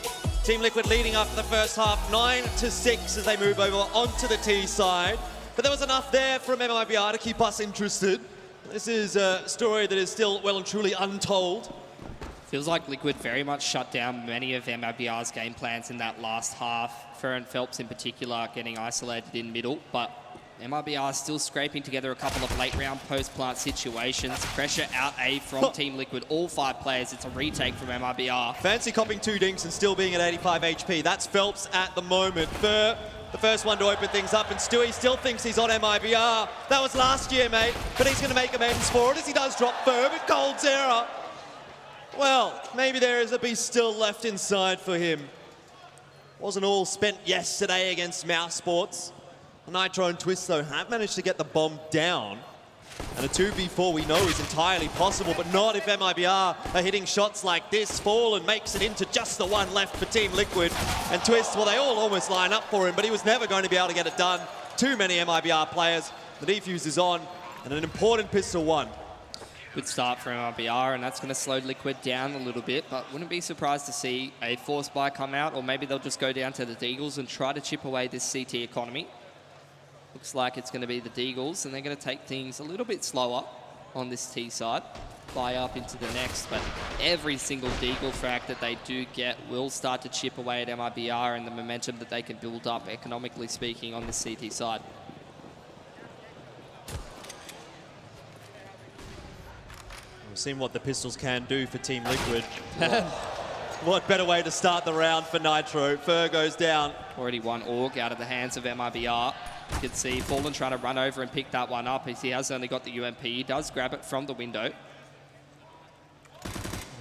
Team Liquid leading after the first half, 9-6 as they move over onto the T side. But there was enough there from MIBR to keep us interested. This is a story that is still well and truly untold. Feels like Liquid very much shut down many of MIBR's game plans in that last half. Ferren Phelps in particular getting isolated in middle, but MIBR still scraping together a couple of late round post-plant situations. Pressure out A from Team Liquid, all 5 players. It's a retake from MIBR. Fancy copping 2 dinks and still being at 85 HP. That's Phelps at the moment. Fur, the first one to open things up, and Stewie still thinks he's on MIBR. That was last year, mate, but he's going to make amends for it as he does drop Fur with Cold's error. Well, maybe there is a beast still left inside for him. Wasn't all spent yesterday against Mouse Sports. Nitro and Twist, though, have managed to get the bomb down. And a 2v4 we know is entirely possible, but not if MIBR are hitting shots like this. Fallen makes it into just the one left for Team Liquid. And Twist, well, they all almost line up for him, but he was never going to be able to get it done. Too many MIBR players. The defuse is on, and an important pistol one. Good start for MIBR, and that's going to slow Liquid down a little bit, but wouldn't be surprised to see a force buy come out, or maybe they'll just go down to the Deagles and try to chip away this CT economy. Looks like it's going to be the Deagles, and they're going to take things a little bit slower on this T side, buy up into the next, but every single Deagle frag that they do get will start to chip away at MIBR and the momentum that they can build up, economically speaking, on this CT side. We've seen what the pistols can do for Team Liquid. What better way to start the round for Nitro? Fur goes down. Already one AUG out of the hands of MIBR. You can see Fallen trying to run over and pick that one up. He has only got the UMP. He does grab it from the window.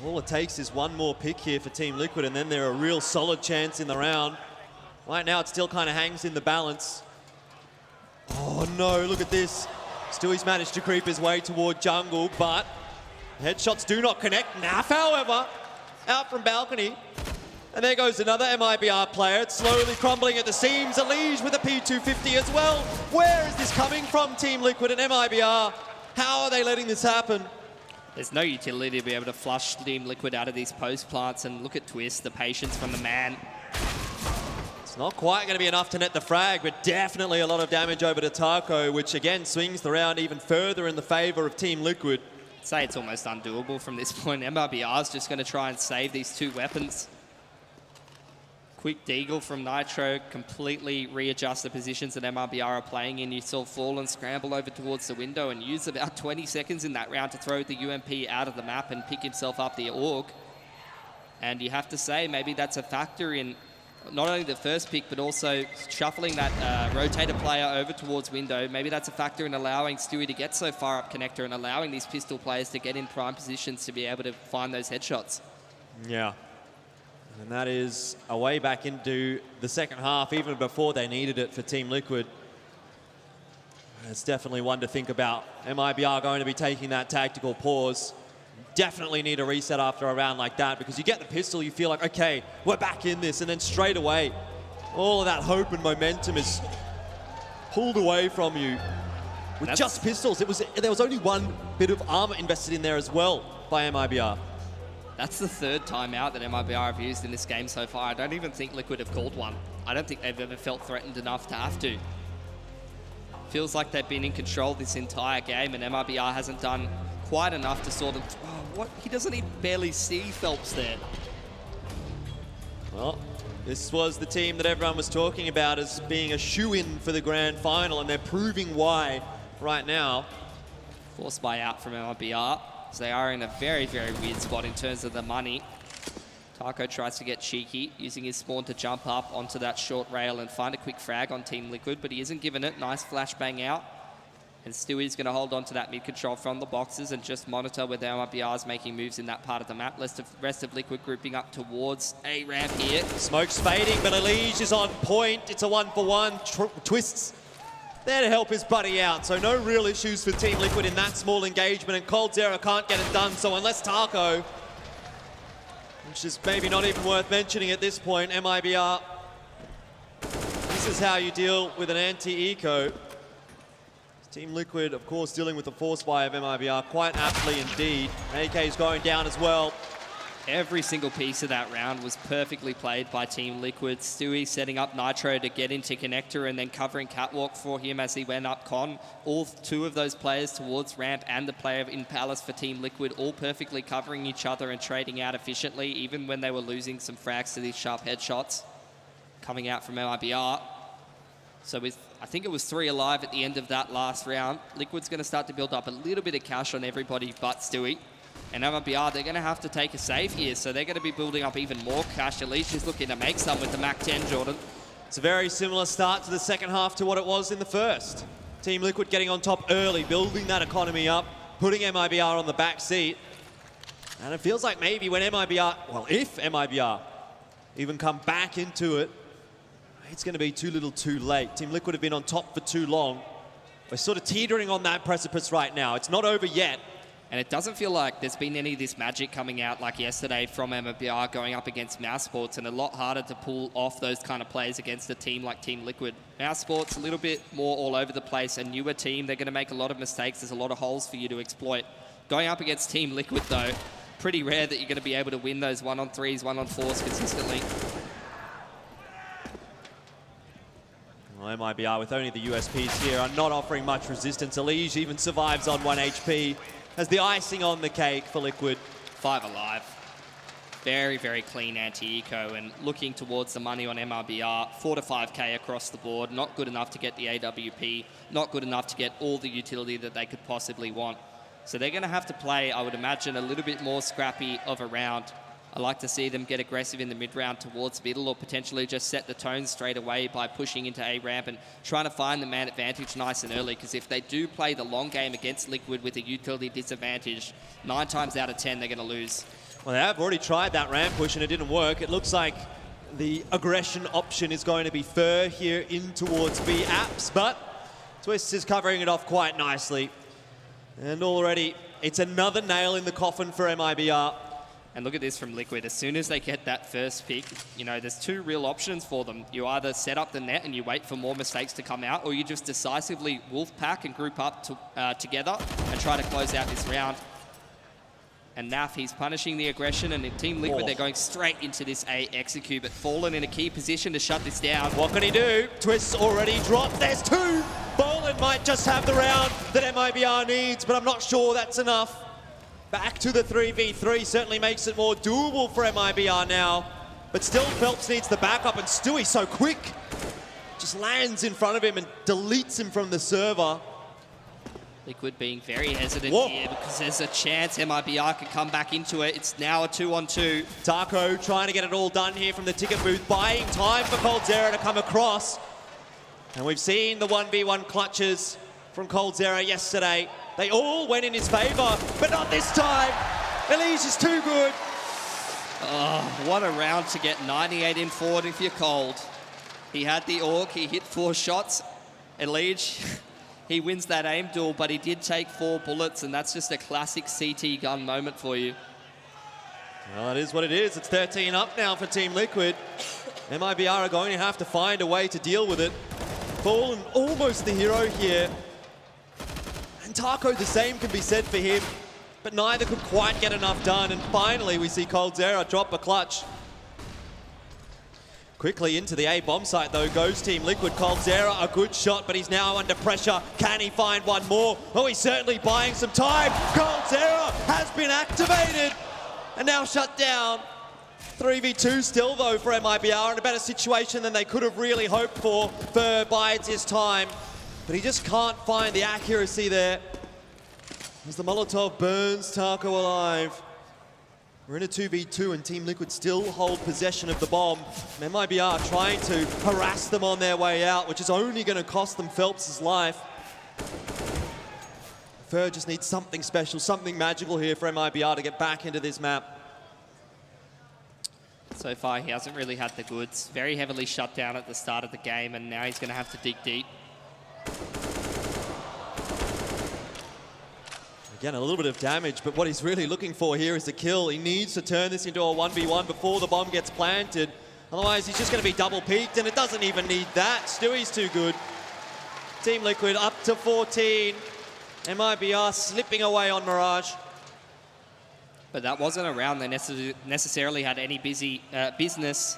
All it takes is one more pick here for Team Liquid, and then they're a real solid chance in the round. Right now, it still kind of hangs in the balance. Oh no, look at this. Stewie's managed to creep his way toward jungle, but headshots do not connect. Naf, however, out from balcony. And there goes another MIBR player. It's slowly crumbling at the seams. Elige with a P250 as well. Where is this coming from, Team Liquid and MIBR? How are they letting this happen? There's no utility to be able to flush Team Liquid out of these post plants, and look at Twist, the patience from the man. It's not quite going to be enough to net the frag, but definitely a lot of damage over to Taco, which again swings the round even further in the favor of Team Liquid. I'd say it's almost undoable from this point. MIBR is just going to try and save these two weapons. Quick Deagle from Nitro, completely readjust the positions that MIBR are playing in. You saw Fallen scramble over towards the window and use about 20 seconds in that round to throw the UMP out of the map and pick himself up the AUG. And you have to say, maybe that's a factor in not only the first pick, but also shuffling that rotator player over towards window. Maybe that's a factor in allowing Stewie to get so far up connector and allowing these pistol players to get in prime positions to be able to find those headshots. Yeah. And that is a way back into the second half, even before they needed it for Team Liquid. It's definitely one to think about. MIBR going to be taking that tactical pause. Definitely need a reset after a round like that, because you get the pistol, you feel like, okay, we're back in this, and then straight away, all of that hope and momentum is pulled away from you. With just pistols, there was only one bit of armor invested in there as well by MIBR. That's the third timeout that MIBR have used in this game so far. I don't even think Liquid have called one. I don't think they've ever felt threatened enough to have to. Feels like they've been in control this entire game, and MIBR hasn't done quite enough to sort of... Oh, what? He doesn't even barely see Phelps there. Well, this was the team that everyone was talking about as being a shoo-in for the grand final, and they're proving why right now. Forced buy out from MIBR. So they are in a very, very weird spot in terms of the money. Taco tries to get cheeky, using his spawn to jump up onto that short rail and find a quick frag on Team Liquid, but he isn't given it. Nice flashbang out. And Stewie's going to hold on to that mid-control from the boxes and just monitor whether MIBR is making moves in that part of the map. Rest of Liquid grouping up towards a ramp here. Smoke's fading, but Elige is on point. It's a 1-for-1. Twists there to help his buddy out. So no real issues for Team Liquid in that small engagement, and Cold Zero can't get it done. So unless Taco, which is maybe not even worth mentioning at this point, MIBR, this is how you deal with an anti-eco. Team Liquid, of course, dealing with the force buy of MIBR quite aptly indeed. AK's going down as well. Every single piece of that round was perfectly played by Team Liquid. Stewie setting up Nitro to get into connector and then covering catwalk for him as he went up con. All two of those players towards ramp and the player in Palace for Team Liquid all perfectly covering each other and trading out efficiently, even when they were losing some frags to these sharp headshots coming out from MIBR. So with, I think it was 3 alive at the end of that last round, Liquid's going to start to build up a little bit of cash on everybody but Stewie. And MIBR, they're going to have to take a save here, so they're going to be building up even more cash. Elige is looking to make some with the Mac-10, Jordan. It's a very similar start to the second half to what it was in the first. Team Liquid getting on top early, building that economy up, putting MIBR on the back seat. And it feels like maybe when MIBR, well, if MIBR even come back into it, It's going to be too little too late. Team Liquid have been on top for too long. We're sort of teetering on that precipice right now. It's not over yet. And it doesn't feel like there's been any of this magic coming out like yesterday from MIBR going up against Mouse Sports, and a lot harder to pull off those kind of plays against a team like Team Liquid. Mouse Sports a little bit more all over the place, a newer team. They're going to make a lot of mistakes. There's a lot of holes for you to exploit. Going up against Team Liquid, though, pretty rare that you're going to be able to win those 1-on-3s, 1-on-4s consistently. Well, MIBR with only the USPs here are not offering much resistance. Elige even survives on 1 HP. As the icing on the cake for Liquid. 5 alive. Very, very clean anti-eco, and looking towards the money on MIBR. 4 to 5k across the board. Not good enough to get the AWP. Not good enough to get all the utility that they could possibly want. So they're going to have to play, I would imagine, a little bit more scrappy of a round. I like to see them get aggressive in the mid-round towards middle, or potentially just set the tone straight away by pushing into A ramp and trying to find the man advantage nice and early, because if they do play the long game against Liquid with a utility disadvantage, 9 times out of 10 they're going to lose. Well, they have already tried that ramp push and it didn't work. It looks like the aggression option is going to be Fur here in towards B apps, but Twist is covering it off quite nicely. And already it's another nail in the coffin for MIBR. And look at this from Liquid. As soon as they get that first pick, you know, there's 2 real options for them. You either set up the net and you wait for more mistakes to come out, or you just decisively wolf pack and group up together and try to close out this round. And Naf, he's punishing the aggression, and in Team Liquid, they're going straight into this A execute, but Fallen in a key position to shut this down. What can he do? Twist's already dropped. There's 2. Fallen might just have the round that MIBR needs, but I'm not sure that's enough. Back to the 3v3 certainly makes it more doable for MIBR now. But still, Phelps needs the backup, and Stewie so quick. Just lands in front of him and deletes him from the server. Liquid being very hesitant here because there's a chance MIBR could come back into it. It's now a 2-on-2. Taco trying to get it all done here from the ticket booth, buying time for coldzera to come across. And we've seen the 1v1 clutches from coldzera yesterday. They all went in his favor, but not this time. Elige is too good. Oh, what a round to get 98 in forward if you're cold. He had the AUG, he hit 4 shots. Elige, he wins that aim duel, but he did take 4 bullets, and that's just a classic CT gun moment for you. Well, it is what it is. It's 13 up now for Team Liquid. MIBR are going to have to find a way to deal with it. Fallen almost the hero here. And Taco, the same can be said for him, but neither could quite get enough done. And finally, we see coldzera drop a clutch. Quickly into the A bomb site, though, goes Team Liquid. coldzera, a good shot, but he's now under pressure. Can he find one more? Oh, he's certainly buying some time. coldzera has been activated and now shut down. 3v2 still, though, for MIBR, in a better situation than they could have really hoped for. Fur bides his time, but he just can't find the accuracy there. As the Molotov burns Taco alive. We're in a 2v2 and Team Liquid still hold possession of the bomb. And MIBR trying to harass them on their way out, which is only going to cost them Phelps' life. Fur just needs something special, something magical here for MIBR to get back into this map. So far, he hasn't really had the goods. Very heavily shut down at the start of the game, and now he's going to have to dig deep. Again, a little bit of damage, but what he's really looking for here is a kill. He needs to turn this into a 1v1 before the bomb gets planted. Otherwise, he's just going to be double peaked, and it doesn't even need that. Stewie's too good. Team Liquid up to 14. MIBR slipping away on Mirage. But that wasn't a round they necessarily had any business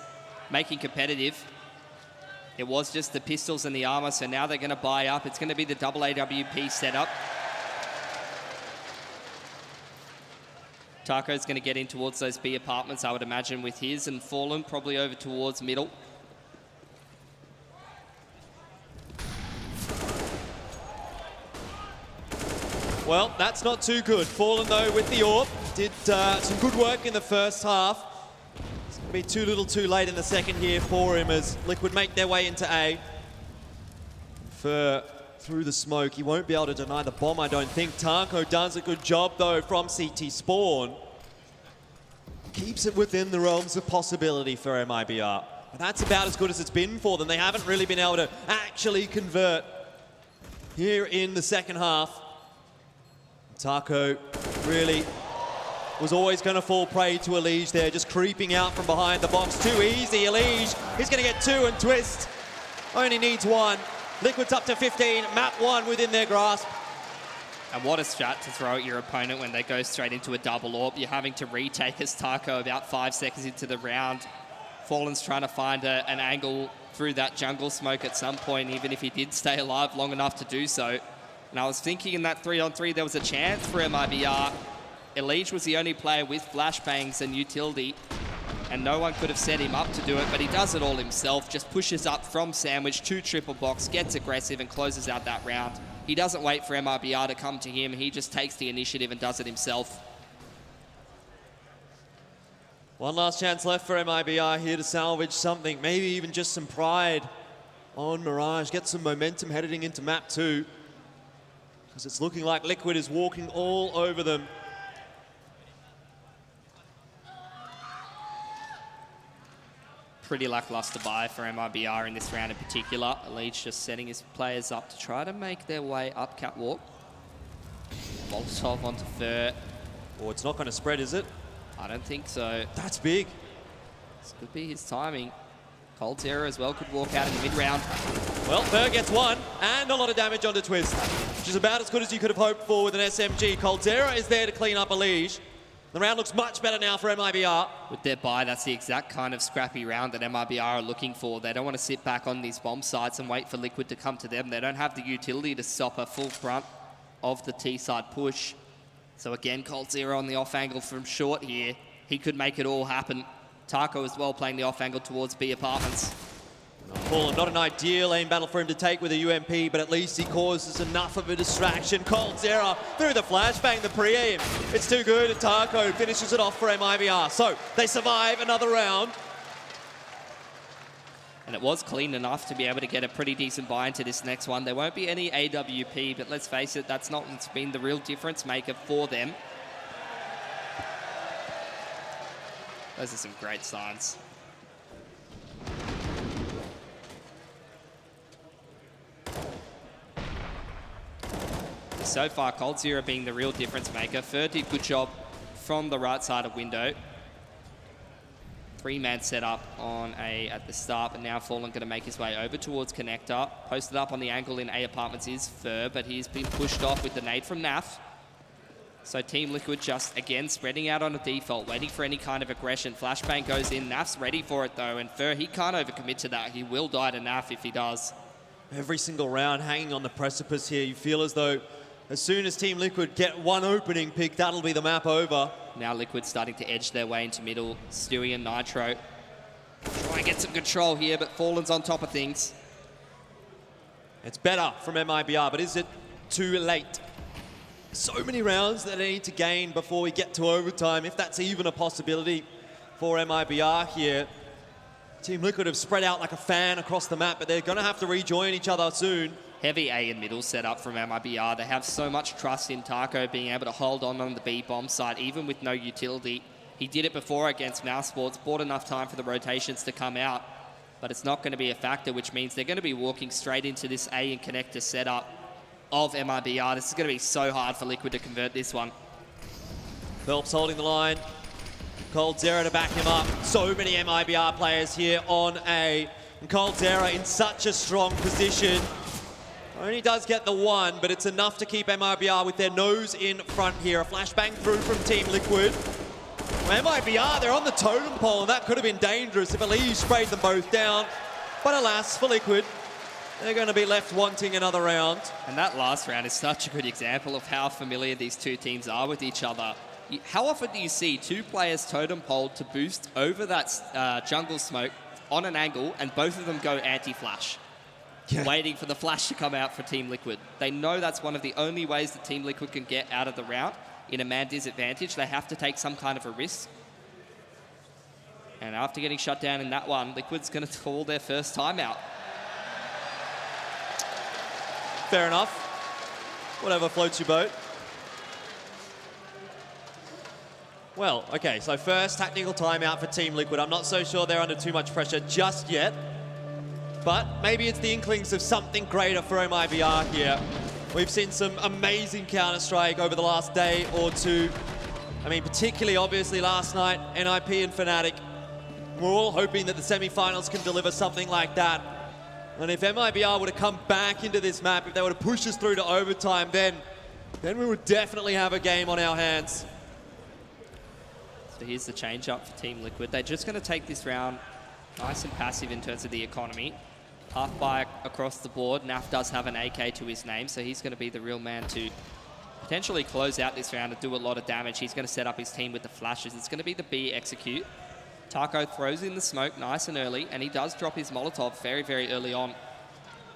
making competitive. It was just the pistols and the armor, so now they're going to buy up. It's going to be the double AWP setup. Taco's going to get in towards those B apartments, I would imagine, with his, and Fallen probably over towards middle. Well, that's not too good. Fallen, though, with the AWP. Did some good work in the first half. It's going to be too little too late in the second here for him as Liquid make their way into A. Fur through the smoke. He won't be able to deny the bomb, I don't think. Taco does a good job, though, from CT spawn. Keeps it within the realms of possibility for MIBR. But that's about as good as it's been for them. They haven't really been able to actually convert here in the second half. Taco really was always going to fall prey to Elige there, just creeping out from behind the box. Too easy, Elige. He's going to get 2 and twist. Only needs 1. Liquid's up to 15, map 1 within their grasp. And what a strat to throw at your opponent when they go straight into a double AWP. You're having to retake as Taco about 5 seconds into the round. Fallen's trying to find an angle through that jungle smoke at some point, even if he did stay alive long enough to do so. And I was thinking in that 3-on-3 there was a chance for MIBR. Elige was the only player with flashbangs and utility, and no one could have set him up to do it, but he does it all himself, just pushes up from sandwich to triple box, gets aggressive and closes out that round. He doesn't wait for MIBR to come to him, he just takes the initiative and does it himself. One last chance left for MIBR here to salvage something, maybe even just some pride on Mirage, get some momentum heading into map 2, because it's looking like Liquid is walking all over them. Pretty lackluster buy for MIBR in this round in particular. Elige just setting his players up to try to make their way up catwalk. Molotov onto Fur. Oh, it's not going to spread, is it? I don't think so. That's big. This could be his timing. coldzera as well could walk out in the mid-round. Well, Fur gets 1 and a lot of damage onto Twist, which is about as good as you could have hoped for with an SMG. coldzera is there to clean up Elige. The round looks much better now for MIBR. With their buy, that's the exact kind of scrappy round that MIBR are looking for. They don't want to sit back on these bomb sites and wait for Liquid to come to them. They don't have the utility to stop a full front of the T-side push. So again, coldzera on the off angle from short here. He could make it all happen. Taco as well playing the off angle towards B apartments. Fallen, not an ideal aim battle for him to take with a UMP, but at least he causes enough of a distraction. coldzera through the flashbang, the pre-aim. It's too good, and Taco finishes it off for MIBR. So they survive another round. And it was clean enough to be able to get a pretty decent buy into this next one. There won't be any AWP, but let's face it, that's not what's been the real difference maker for them. Those are some great signs. So far, coldzera being the real difference maker. Fur did good job from the right side of window. 3-man setup on A at the start, but now Fallen going to make his way over towards connector. Posted up on the angle in A apartments is Fur, but he's been pushed off with the nade from Naf. So Team Liquid just, again, spreading out on a default, waiting for any kind of aggression. Flashbang goes in, Naf's ready for it though, and Fur, he can't overcommit to that. He will die to Naf if he does. Every single round hanging on the precipice here. You feel as though as soon as Team Liquid get one opening pick, that'll be the map over. Now Liquid starting to edge their way into middle. Stewie and Nitro try and get some control here, but Fallen's on top of things. It's better from MIBR, but is it too late? So many rounds that they need to gain before we get to overtime, if that's even a possibility for MIBR here. Team Liquid have spread out like a fan across the map, but they're going to have to rejoin each other soon. Heavy A and middle setup from MIBR. They have so much trust in Taco being able to hold on the B bomb site, even with no utility. He did it before against Mousesports, bought enough time for the rotations to come out, but it's not going to be a factor, which means they're going to be walking straight into this A and connector setup of MIBR. This is going to be so hard for Liquid to convert this one. Phelps holding the line. coldzera to back him up. So many MIBR players here on A. And coldzera in such a strong position. Only does get the 1, but it's enough to keep MIBR with their nose in front here. A flashbang through from Team Liquid. Well, MIBR, they're on the totem pole, and that could have been dangerous if Elige sprayed them both down. But alas, for Liquid, they're going to be left wanting another round. And that last round is such a good example of how familiar these two teams are with each other. How often do you see two players totem pole to boost over that jungle smoke on an angle, and both of them go anti-flash? Yeah. Waiting for the flash to come out for Team Liquid. They know that's one of the only ways that Team Liquid can get out of the round. In a man disadvantage, they have to take some kind of a risk. And after getting shut down in that one, Liquid's going to call their first timeout. Fair enough. Whatever floats your boat. Well, okay, so first tactical timeout for Team Liquid. I'm not so sure they're under too much pressure just yet, but maybe it's the inklings of something greater for MIBR here. We've seen some amazing Counter-Strike over the last day or two. I mean, particularly obviously last night, NIP and Fnatic. We're all hoping that the semi-finals can deliver something like that. And if MIBR were to come back into this map, if they were to push us through to overtime, then we would definitely have a game on our hands. So here's the change up for Team Liquid. They're just going to take this round nice and passive in terms of the economy. Half buy across the board. Naf does have an AK to his name, so he's going to be the real man to potentially close out this round and do a lot of damage. He's going to set up his team with the flashes. It's going to be the B execute. Taco throws in the smoke nice and early, and he does drop his Molotov very, very early on.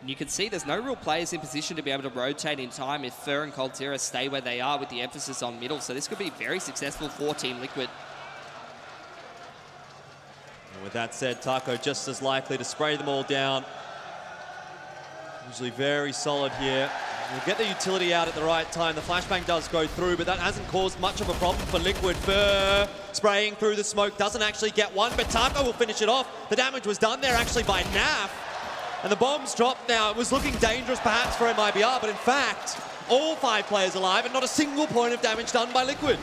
And you can see there's no real players in position to be able to rotate in time if Fur and coldzera stay where they are with the emphasis on middle. So this could be very successful for Team Liquid. And with that said, Taco just as likely to spray them all down. Usually very solid here. We'll get the utility out at the right time. The flashbang does go through, but that hasn't caused much of a problem for Liquid. Fur spraying through the smoke, doesn't actually get one, but Taco will finish it off. The damage was done there actually by Naf. And the bomb's dropped now. It was looking dangerous perhaps for MIBR, but in fact, all 5 players alive and not a single point of damage done by Liquid.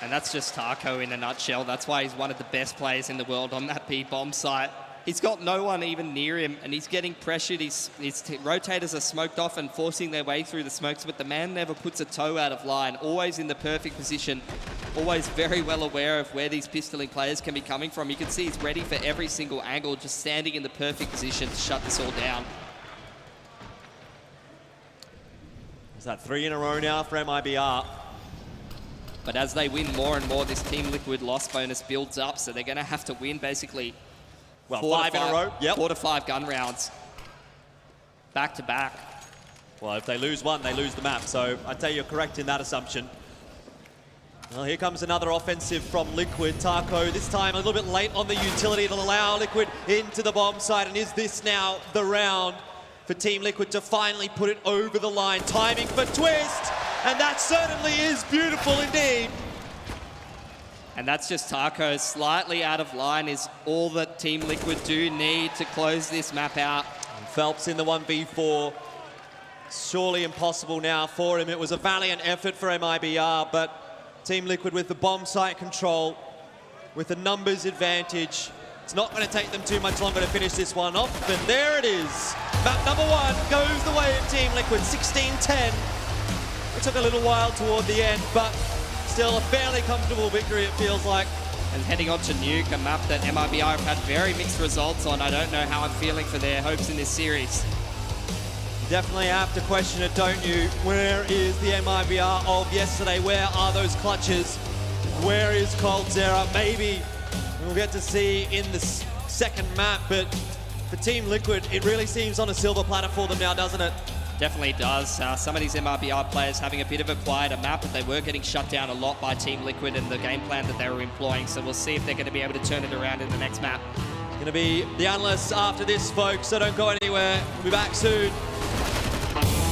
And that's just Taco in a nutshell. That's why he's one of the best players in the world on that B bomb site. He's got no one even near him, and he's getting pressured. His rotators are smoked off and forcing their way through the smokes, but the man never puts a toe out of line, always in the perfect position, always very well aware of where these pistoling players can be coming from. You can see he's ready for every single angle, just standing in the perfect position to shut this all down. Is that 3 in a row now for MIBR? But as they win more and more, this Team Liquid loss bonus builds up, so they're going to have to win basically 5 in a row. Yep. 4 to 5 gun rounds. Back to back. Well, if they lose one, they lose the map. So I'd say you're correct in that assumption. Well, here comes another offensive from Liquid. Taco, this time a little bit late on the utility. It'll allow Liquid into the bomb site. And is this now the round for Team Liquid to finally put it over the line? Timing for Twist. And that certainly is beautiful indeed. And that's just Taco. Slightly out of line is all that Team Liquid do need to close this map out. And Phelps in the 1v4. Surely impossible now for him. It was a valiant effort for MIBR, but Team Liquid with the bomb site control, with the numbers advantage. It's not going to take them too much longer to finish this one off. And there it is. Map number 1 goes the way of Team Liquid, 16-10. It took a little while toward the end, but still a fairly comfortable victory, it feels like. And heading on to Nuke, a map that MIBR have had very mixed results on. I don't know how I'm feeling for their hopes in this series. You definitely have to question it, don't you? Where is the MIBR of yesterday? Where are those clutches? Where is coldzera? Maybe we'll get to see in the second map, but for Team Liquid, it really seems on a silver platter for them now, doesn't it? Definitely does. Some of these MIBR players having a bit of a quieter map, but they were getting shut down a lot by Team Liquid and the game plan that they were employing. So we'll see if they're going to be able to turn it around in the next map. It's going to be the analysts after this, folks, so don't go anywhere. We'll be back soon.